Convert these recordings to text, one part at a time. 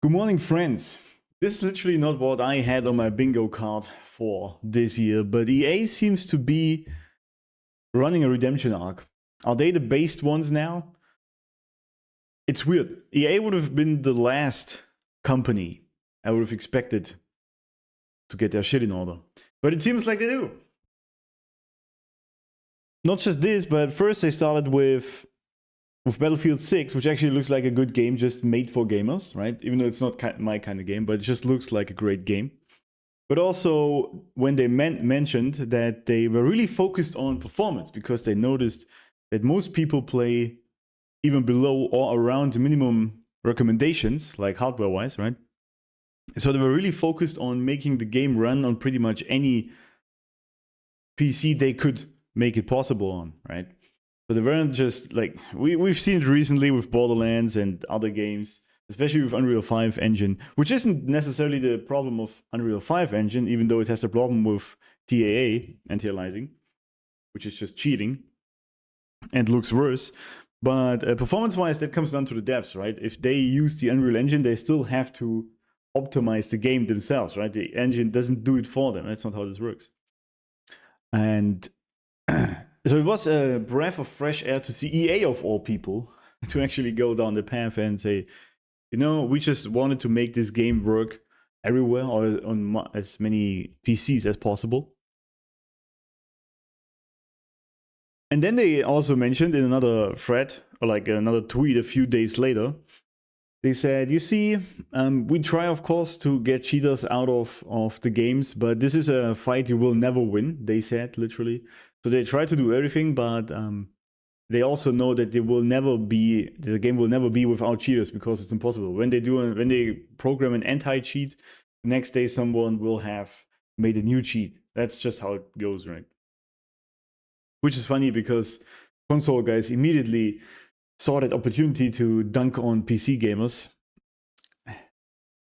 Good morning, friends. This is literally not what I had on my bingo card for this year, but EA seems to be running a redemption arc. Are they the based ones now? It's weird. EA would have been the last company I would have expected to get their shit in order. But it seems like they do. Not just this, but first they started with Battlefield 6, which actually looks like a good game just made for gamers, right? Even though it's not my kind of game, but it just looks like a great game. But also when they mentioned that they were really focused on performance because they noticed that most people play even below or around the minimum recommendations, like hardware-wise, right? So they were really focused on making the game run on pretty much any PC they could make it possible on, right? So they weren't just like, we've seen it recently with Borderlands and other games, especially with Unreal 5 engine, which isn't necessarily the problem of Unreal 5 engine, even though it has the problem with TAA, anti-aliasing, which is just cheating and looks worse. But performance-wise, that comes down to the devs, right? If they use the Unreal Engine, they still have to optimize the game themselves, right? The engine doesn't do it for them. That's not how this works. And so it was a breath of fresh air to see EA, of all people, to actually go down the path and say, you know, we just wanted to make this game work everywhere or on as many PCs as possible. And then they also mentioned in another thread, or like another tweet a few days later, they said, you see, we try, of course, to get cheaters out of the games, but this is a fight you will never win, they said, literally. So they try to do everything, but they also know that the game will never be without cheaters because it's impossible. When they program an anti-cheat, the next day someone will have made a new cheat. That's just how it goes, right? Which is funny because console guys immediately saw that opportunity to dunk on PC gamers.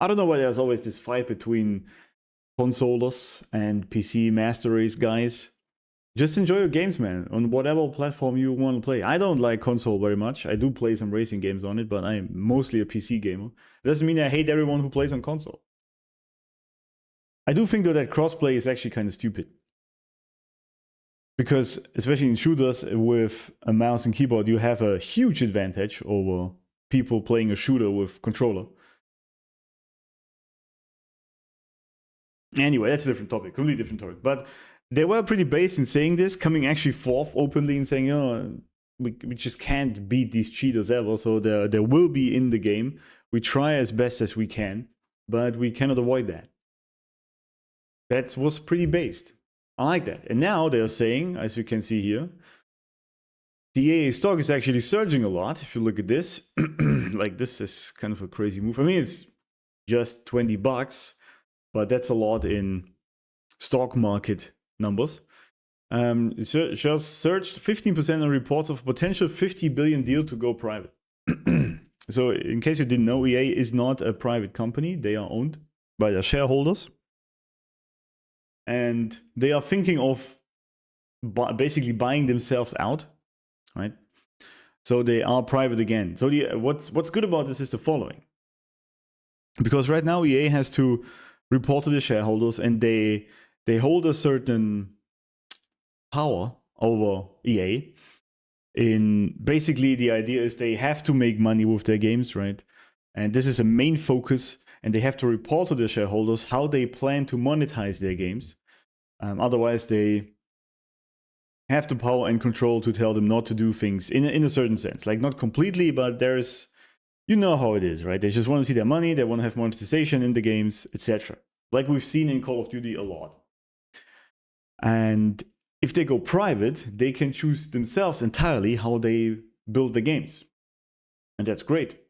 I don't know why there's always this fight between consolers and PC master race guys. Just enjoy your games, man, on whatever platform you want to play. I don't like console very much. I do play some racing games on it, but I'm mostly a PC gamer. It doesn't mean I hate everyone who plays on console. I do think though that crossplay is actually kind of stupid. Because especially in shooters with a mouse and keyboard, you have a huge advantage over people playing a shooter with controller. Anyway, that's a different topic, completely different topic. But they were pretty based in saying this, coming actually forth openly and saying, you know, we just can't beat these cheaters ever, so they will be in the game. We try as best as we can, but we cannot avoid that. That was pretty based. I like that. And now they're saying, as you can see here, the EA stock is actually surging a lot. If you look at this, like this is kind of a crazy move. I mean, it's just $20, but that's a lot in stock market numbers. It surged 15% on reports of potential $50 billion deal to go private. So in case you didn't know, EA is not a private company. They are owned by their shareholders. And they are thinking of basically buying themselves out, right? So they are private again. So what's good about this is the following. Because right now EA has to report to the shareholders and they hold a certain power over EA. In basically the idea is they have to make money with their games, right? And this is a main focus, and they have to report to the shareholders how they plan to monetize their games. Otherwise, they have the power and control to tell them not to do things in a certain sense. Like not completely, but there's, you know how it is, right? They just want to see their money, they want to have monetization in the games, etc. Like we've seen in Call of Duty a lot. And if they go private, they can choose themselves entirely how they build the games. And that's great.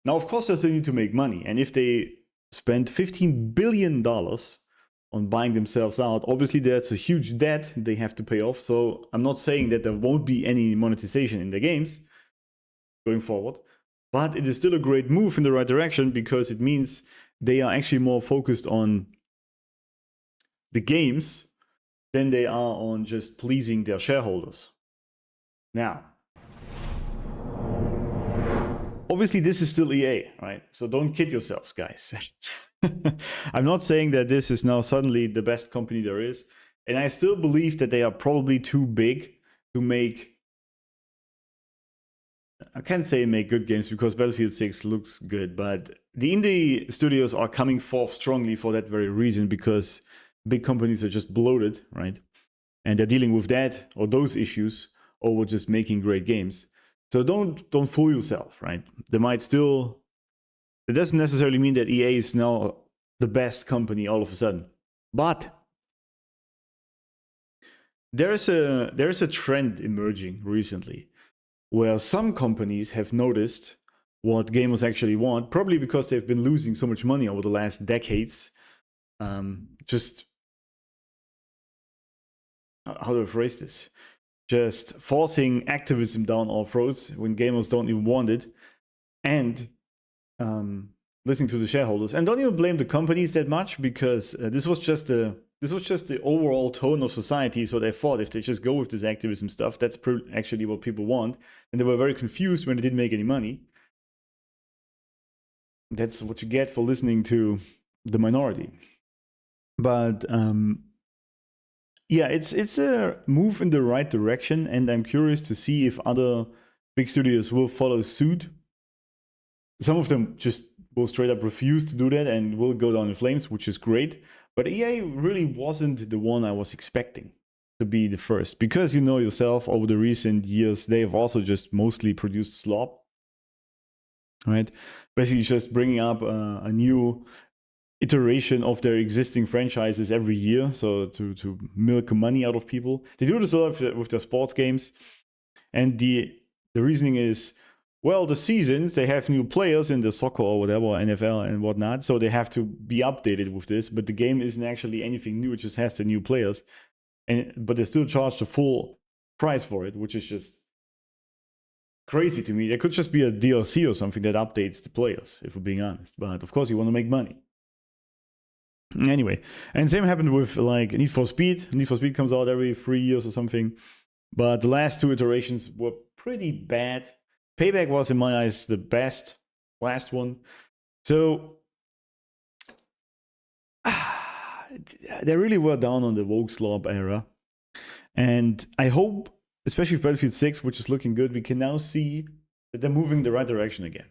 Now, of course, they still need to make money. And if they spend $15 billion on buying themselves out, obviously that's a huge debt they have to pay off. So I'm not saying that there won't be any monetization in the games going forward, but it is still a great move in the right direction because it means they are actually more focused on the games than they are on just pleasing their shareholders. Now, obviously this is still EA, right? So don't kid yourselves, guys. I'm not saying that this is now suddenly the best company there is. And I still believe that they are probably too big to make, I can't say make good games because Battlefield 6 looks good, but the indie studios are coming forth strongly for that very reason, because big companies are just bloated, right? And they're dealing with that or those issues over just making great games. So don't fool yourself, right? They might still, it doesn't necessarily mean that EA is now the best company all of a sudden. But there is a trend emerging recently where some companies have noticed what gamers actually want, probably because they've been losing so much money over the last decades. Just, how do I phrase this? Just forcing activism down our throats when gamers don't even want it, and listening to the shareholders. And don't even blame the companies that much, because this was just the overall tone of society. So they thought if they just go with this activism stuff, that's actually what people want. And they were very confused when they didn't make any money. That's what you get for listening to the minority. But yeah, it's a move in the right direction, and I'm curious to see if other big studios will follow suit. Some of them just will straight up refuse to do that and will go down in flames, which is great. But EA really wasn't the one I was expecting to be the first, because you know yourself, over the recent years, they have also just mostly produced slop, right? Basically just bringing up a new iteration of their existing franchises every year, so to milk money out of people. They do this a lot with their sports games, and the reasoning is, well, the seasons, they have new players in the soccer or whatever, NFL and whatnot, so they have to be updated with this, but the game isn't actually anything new, it just has the new players, but they still charge the full price for it, which is just crazy to me. There could just be a DLC or something that updates the players, if we're being honest, but of course you want to make money. Anyway, and same happened with like Need for Speed. Need for Speed comes out every 3 years or something, but the last two iterations were pretty bad. Payback was, in my eyes, the best last one. So they really were down on the woke slob era, and I hope, especially with Battlefield 6, which is looking good, we can now see that they're moving in the right direction again.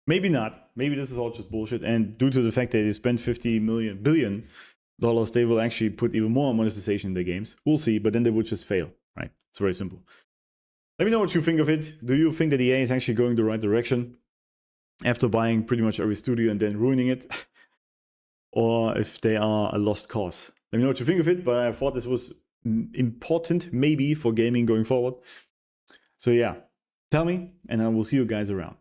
Maybe not. Maybe this is all just bullshit. And due to the fact that they spent $50 billion, they will actually put even more monetization in their games. We'll see, but then they would just fail, right? It's very simple. Let me know what you think of it. Do you think that EA is actually going the right direction after buying pretty much every studio and then ruining it? Or if they are a lost cause? Let me know what you think of it, but I thought this was important, maybe, for gaming going forward. So yeah, tell me, and I will see you guys around.